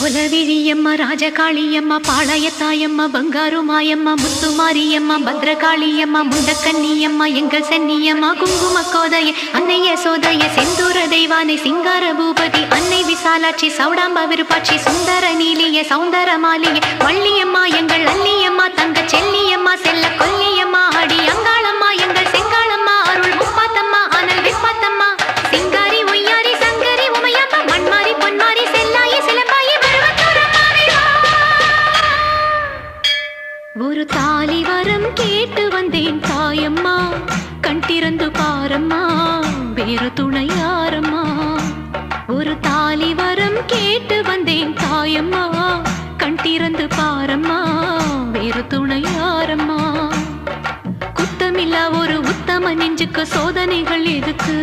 கோலவிழியம்மா ராஜகாளியம்மா பாளையத்தாயம்மா பங்காரு மாயம்மா முத்துமாரியம்மா பத்ரகாளியம்மா முண்டக்கன்னியம்மா எங்கள் சென்னியம்மா குங்கும கோதைய அன்னைய சோதைய செந்தூர தெய்வானை சிங்கார பூபதி அன்னை விசாலாட்சி சௌடாம்பா விருப்பாட்சி சுந்தர நீலிய சௌந்தர மாலிய வள்ளியம்மா எங்கள் அல்லியம்மா தங்க செல்லியம்மா செல்ல கொல்லியம்மா அடி அங்காளம்மா எங்கள் செங்காளம்மா அருள் முப்பாத்தம்மா அனல் விப்பாத்தம்மா சிங்காரி ஒய்யாரி சங்கரி உமையப்பா மண்மாரி பொன்மாரி செல்லாயி சிலம்பாயி ஒரு தாலி வரம் கேட்டு வந்தேன் தாயம்மா கண் திறந்து பாரம்மா வேறு துணையாரம்மா ஒரு தாலி வரம் கேட்டு வந்தேன் தாயம்மா கண் திறந்து பாரம்மா வேறு துணையாரம்மா குத்தமில்லா ஒரு உத்தம நெஞ்சுக்கு சோதனைகள் எதுக்கு